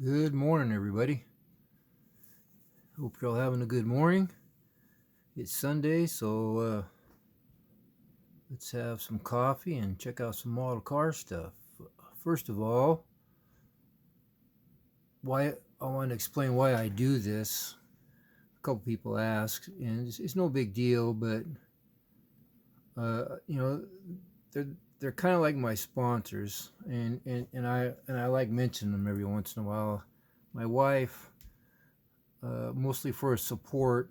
Good morning, everybody. Hope you're all having a good morning. It's Sunday, so let's have some coffee and check out some model car stuff. First of all, why I want to explain why I do this. A couple people ask, and it's no big deal, but you know, they're kind of like my sponsors, and I like mentioning them every once in a while. My wife, mostly for support,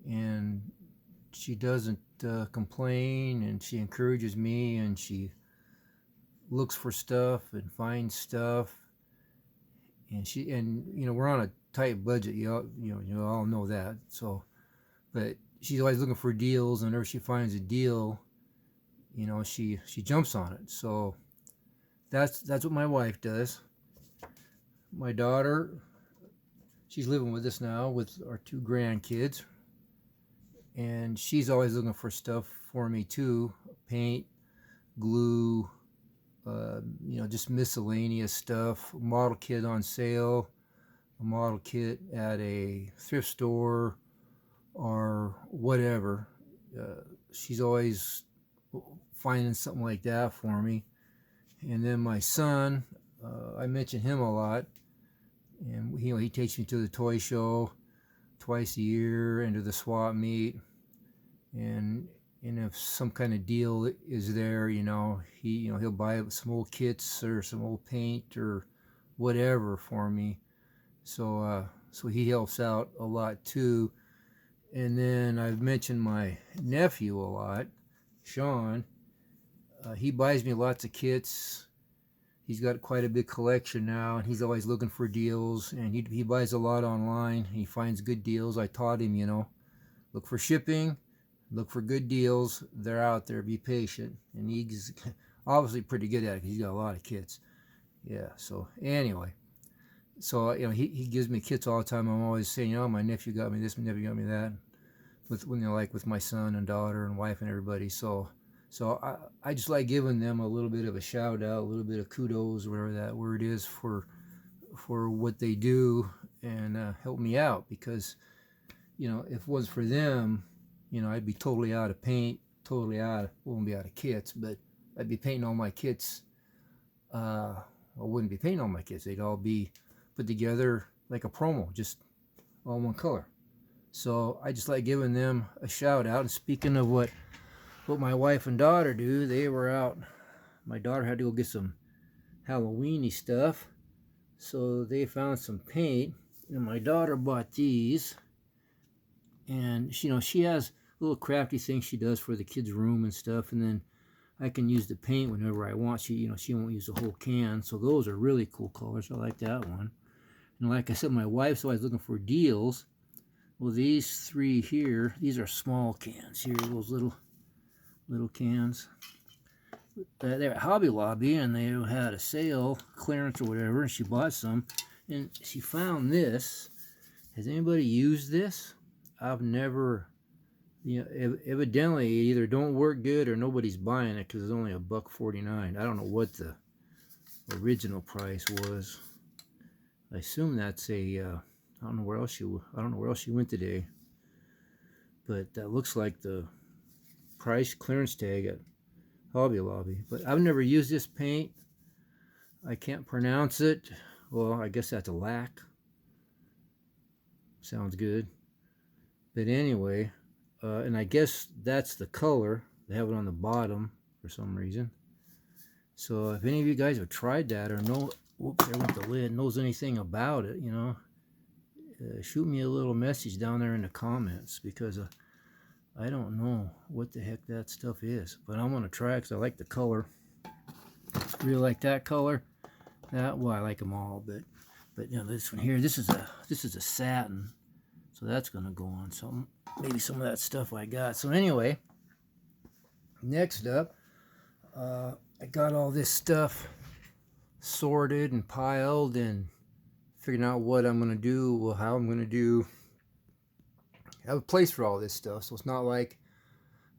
and she doesn't complain, and she encourages me, and she looks for stuff and finds stuff, and we're on a tight budget. You all know that. So, but she's always looking for deals, and whenever she finds a deal, she jumps on it. So that's what my wife does. My daughter, she's living with us now with our two grandkids, and she's always looking for stuff for me too: paint, glue, just miscellaneous stuff. A model kit on sale, a model kit at a thrift store, or whatever. She's always finding something like that for me. And then my son, I mention him a lot, and he takes me to the toy show twice a year and to the swap meet, and if some kind of deal is there, he'll buy some old kits or some old paint or whatever for me. So he helps out a lot too. And then I've mentioned my nephew a lot, Sean. He buys me lots of kits. He's got quite a big collection now, and he's always looking for deals. And he buys a lot online. He finds good deals. I taught him, look for shipping, look for good deals. They're out there. Be patient. And he's obviously pretty good at it because he's got a lot of kits. Yeah. So anyway, he gives me kits all the time. I'm always saying, my nephew got me this, my nephew got me that. With my son and daughter and wife and everybody. So I just like giving them a little bit of a shout out, a little bit of kudos, whatever that word is, for what they do and help me out, because if it was for them, I'd be totally out of paint, wouldn't be out of kits, but I'd be painting all my kits. I wouldn't be painting all my kits. They'd all be put together like a promo, just all one color. So I just like giving them a shout out. And speaking of what my wife and daughter do, they were out. My daughter had to go get some Halloweeny stuff, so they found some paint, and my daughter bought these. And she has little crafty things she does for the kids' room and stuff, and then I can use the paint whenever I want. She won't use the whole can, so those are really cool colors. I like that one. And like I said, my wife's always looking for deals. Well, these three here, these are small cans here, those little cans. They're at Hobby Lobby, and they had a sale, clearance or whatever, and she bought some. And she found this. Has anybody used this? I've never, evidently it either don't work good or nobody's buying it because it's only $1.49. I don't know what the original price was. I assume that's a, I don't know where else she went today. But that looks like the price clearance tag at Hobby Lobby. But I've never used this paint. I can't pronounce it. Well, I guess that's a lac. Sounds good. But anyway, and I guess that's the color. They have it on the bottom for some reason. So if any of you guys have tried that or know, whoops, there went the lid, knows anything about it, shoot me a little message down there in the comments, because I don't know what the heck that stuff is, but I'm gonna try it because I like the color. Really like that color. I like them all, but this one here, this is a satin, so that's gonna go on something. Maybe some of that stuff I got. So anyway, next up, I got all this stuff sorted and piled and figuring out what I'm gonna do, how I'm gonna do. I have a place for all this stuff, so it's not like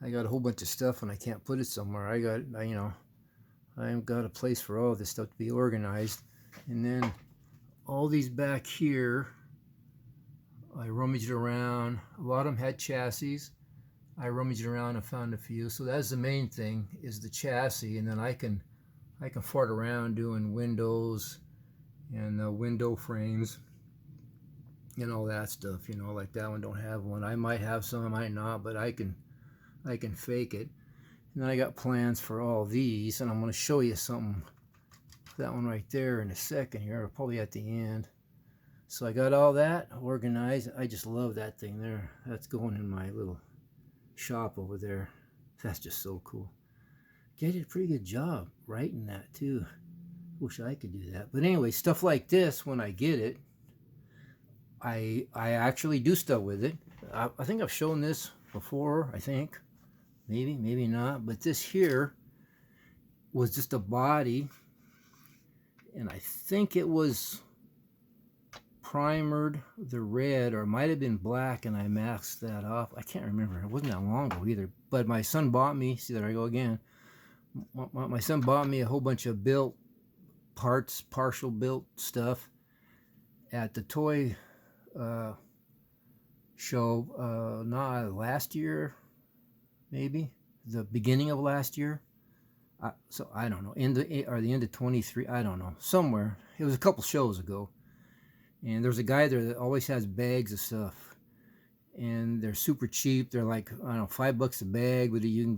I got a whole bunch of stuff and I can't put it somewhere. I've got a place for all this stuff to be organized. And then all these back here, I rummaged around. A lot of them had chassis. I rummaged around and found a few. So that's the main thing, is the chassis, and then I can fart around doing windows and window frames and all that stuff. Like that one don't have one. I might have some, I might not, but I can fake it. And then I got plans for all these, and I'm going to show you something. That one right there in a second here, probably at the end. So I got all that organized. I just love that thing there. That's going in my little shop over there. That's just so cool. They did a pretty good job writing that too. Wish I could do that. But anyway, stuff like this, when I get it, I actually do stuff with it. I think I've shown this before, I think. Maybe not. But this here was just a body, and I think it was primered the red, or it might have been black, and I masked that off. I can't remember. It wasn't that long ago either. But my son bought me, see, there I go again. My son bought me a whole bunch of built parts, partial built stuff at the toy show, not last year, maybe the beginning of last year. So I don't know, the end of 23, I don't know, somewhere. It was a couple shows ago, and there's a guy there that always has bags of stuff, and they're super cheap. They're like, I don't know, $5 a bag, but you can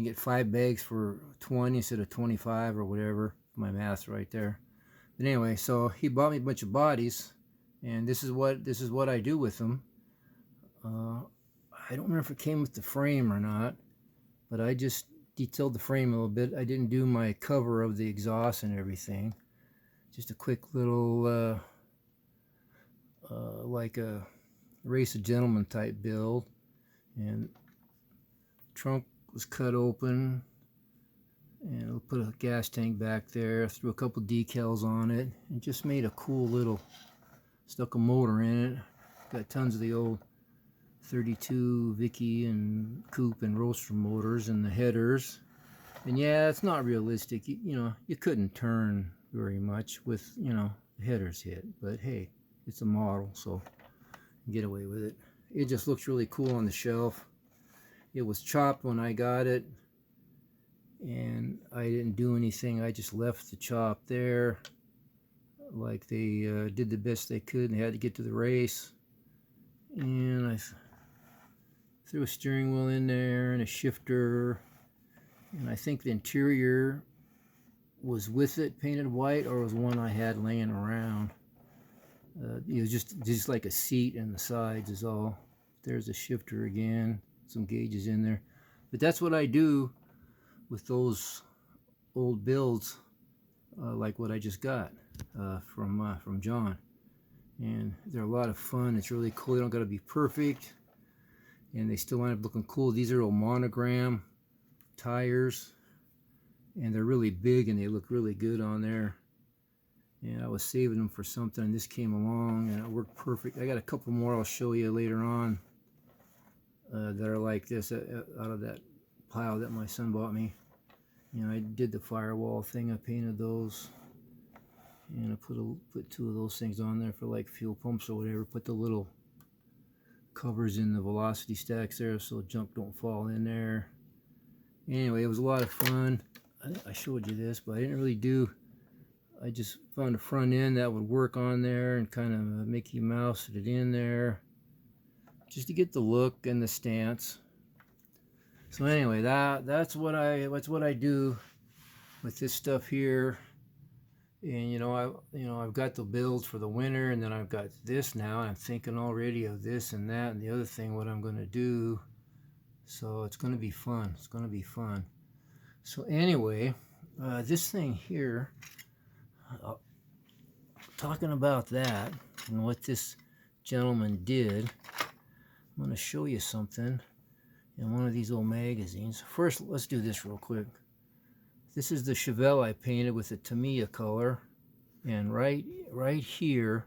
get 5 bags for 20 instead of 25 or whatever. My math's right there. But anyway, so he bought me a bunch of bodies, and this is what I do with them. I don't remember if it came with the frame or not, but I just detailed the frame a little bit. I didn't do my cover of the exhaust and everything. Just a quick little like a Race of Gentlemen type build. And trunk was cut open, and I'll put a gas tank back there, threw a couple decals on it, and just made a cool little, stuck a motor in it. Got tons of the old 32 Vicky and Coupe and Roadster motors and the headers. And yeah, it's not realistic. You couldn't turn very much with, the headers hit. But hey, it's a model, so get away with it. It just looks really cool on the shelf. It was chopped when I got it, and I didn't do anything. I just left the chop there, like they did the best they could, and they had to get to the race. And I threw a steering wheel in there and a shifter, and I think the interior was with it painted white, or was one I had laying around. It was just like a seat and the sides is all. There's a shifter again, some gauges in there. But that's what I do with those old builds, like what I just got from John. And they're a lot of fun. It's really cool. They don't got to be perfect, and they still wind up looking cool. These are old Monogram tires, and they're really big, and they look really good on there. And I was saving them for something, and this came along, and it worked perfect. I got a couple more I'll show you later on that are like this, out of that pile that my son bought me. I did the firewall thing. I painted those, and I put 2 of those things on there for like fuel pumps or whatever. Put the little covers in the velocity stacks there so junk don't fall in there. Anyway, it was a lot of fun. I showed you this, but I didn't really do. I just found a front end that would work on there and kind of Mickey Mouse it in there, just to get the look and the stance. So anyway, that's what I do with this stuff here. And I've got the builds for the winter, and then I've got this now. I'm thinking already of this and that and the other thing, what I'm going to do. So it's going to be fun. It's going to be fun. So anyway, this thing here, talking about that and what this gentleman did, I'm going to show you something in one of these old magazines. First, let's do this real quick. This is the Chevelle I painted with the Tamiya color, and right here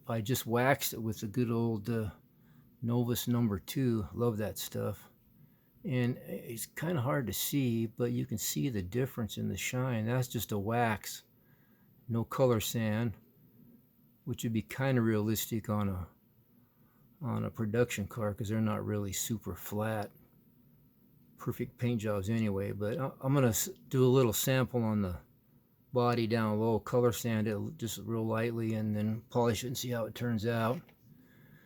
I just waxed it with the good old Novus number 2. Love that stuff. And it's kind of hard to see, but you can see the difference in the shine. That's just a wax. no color sand, which would be kind of realistic on a production car because they're not really super flat, perfect paint jobs anyway. But I'm gonna do a little sample on the body down low, color sand it just real lightly, and then polish it and see how it turns out.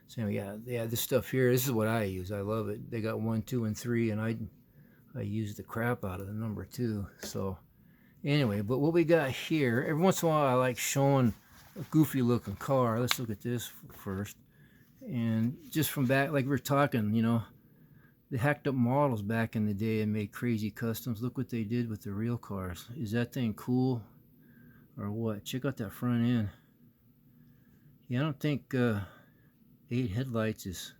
So yeah, this stuff here, this is what I use. I love it. They got 1, 2, and 3, and I use the crap out of the number 2. So anyway, but what we got here, every once in a while I like showing a goofy looking car. Let's look at this first. And just from back, like we were talking, you know, they hacked up models back in the day and made crazy customs. Look what they did with the real cars. Is that thing cool or what? Check out that front end. Yeah, I don't think 8 headlights is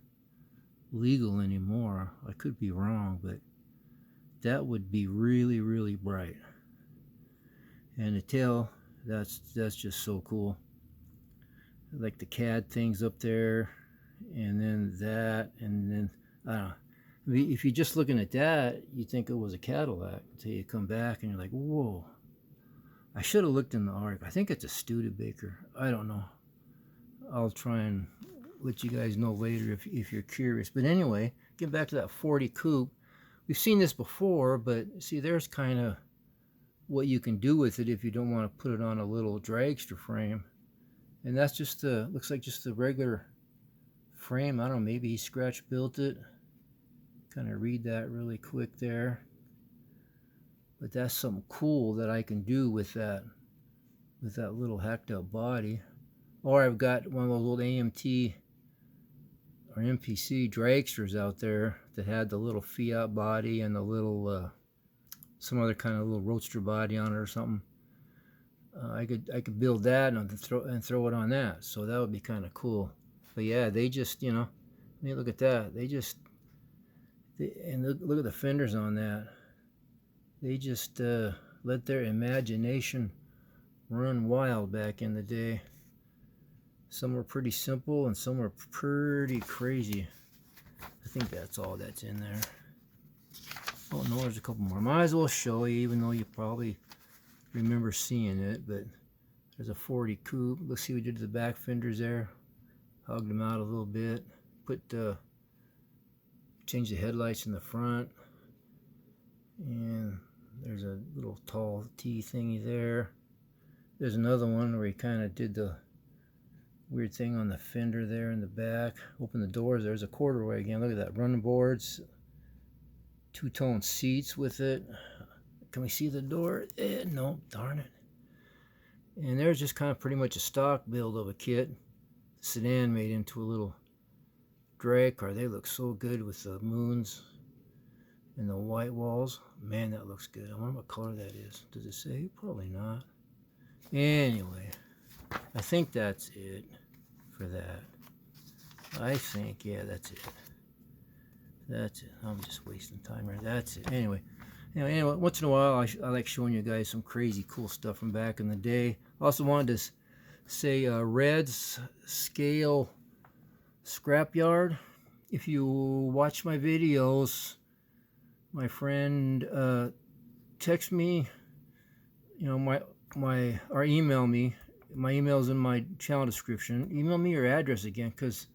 legal anymore. I could be wrong, but that would be really, really bright. And the tail, that's just so cool. Like the CAD things up there, and then that, and then I don't know. I mean, if you're just looking at that, you think it was a Cadillac until you come back and you're like, whoa. I should have looked in the ARC. I think it's a Studebaker. I don't know. I'll try and let you guys know later if you're curious. But anyway, getting back to that 40 coupe. We've seen this before, but see, there's kind of what you can do with it if you don't want to put it on a little dragster frame. And that's just looks like just a regular frame. I don't know, maybe he scratch built it. Kind of read that really quick there. But that's something cool that I can do with that little hacked up body. Or I've got one of those old AMT or MPC dragsters out there that had the little Fiat body and the little some other kind of little roadster body on it or something. I could build that and throw it on that. So that would be kind of cool. But yeah, they just, you know, I mean, look at that. And look at the fenders on that. They just let their imagination run wild back in the day. Some were pretty simple and some were pretty crazy. I think that's all that's in there. Oh no, there's a couple more. Might as well show you, even though you probably remember seeing it. But there's a 40 coupe. Let's see what we did to the back fenders there. Hogged them out a little bit. Changed the headlights in the front. And there's a little tall T thingy there. There's another one where he kind of did the weird thing on the fender there in the back. Open the doors. There's a corduroy again. Look at that. Running boards. Two-tone seats with it. Can we see the door? No, darn it. And there's just kind of pretty much a stock build of a kit. Sedan made into a little drag car. They look so good with the moons and the white walls. Man, that looks good. I wonder what color that is. Does it say? Probably not. Anyway, I think that's it for that. I think, yeah, that's it. That's it. I'm just wasting time here. That's it. Anyway, once in a while, I like showing you guys some crazy cool stuff from back in the day. I also wanted to say Red's Scale Scrapyard. If you watch my videos, my friend text me, you know, or email me. My email's in my channel description. Email me your address again, because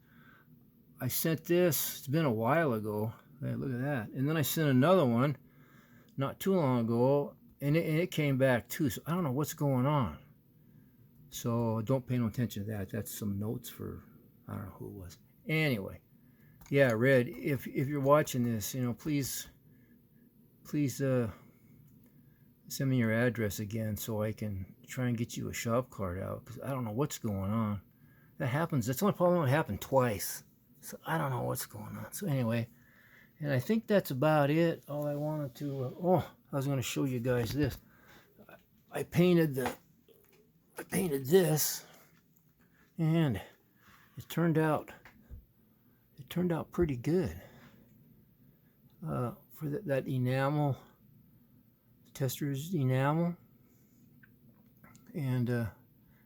I sent this, it's been a while ago. Hey, look at that. And then I sent another one not too long ago, and it came back too. So I don't know what's going on. So don't pay no attention to that. That's some notes for, I don't know who it was. Anyway, yeah, Red, if you're watching this, you know, please send me your address again so I can try and get you a shop card out, because I don't know what's going on. That happens. That's the only problem. It happened twice. So I don't know what's going on. So anyway, and I think that's about it. All I wanted to, I was going to show you guys this. I painted this, and it turned out pretty good. For that enamel, Tester's enamel, and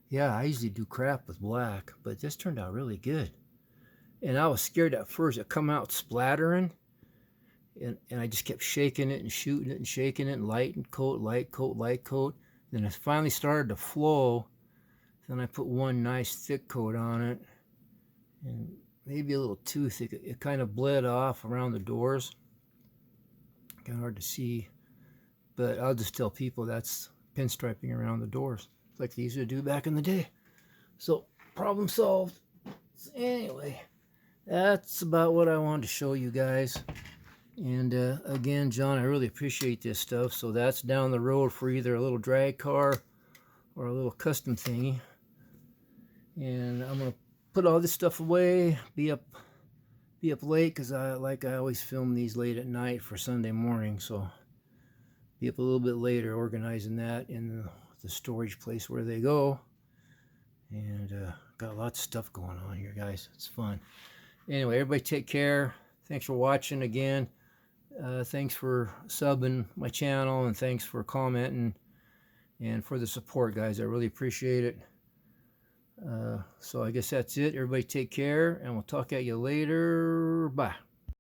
yeah, I usually do crap with black, but this turned out really good. And I was scared at first it come out splattering, and I just kept shaking it and shooting it and shaking it, and light coat, light coat, light coat. Then it finally started to flow. Then I put one nice thick coat on it, and maybe a little too thick. It kind of bled off around the doors. Kind of hard to see, but I'll just tell people that's pinstriping around the doors, like they used to do back in the day. So problem solved. So anyway, that's about what I wanted to show you guys. And again, John, I really appreciate this stuff. So that's down the road for either a little drag car or a little custom thingy. And I'm gonna put all this stuff away. Be up late because I always film these late at night for Sunday morning. So be up a little bit later organizing that in the storage place where they go. And got lots of stuff going on here, guys. It's fun. Anyway, everybody take care. Thanks for watching again. Thanks for subbing my channel, and thanks for commenting and for the support, guys. I really appreciate it. So I guess that's it. Everybody take care, and we'll talk at you later. Bye.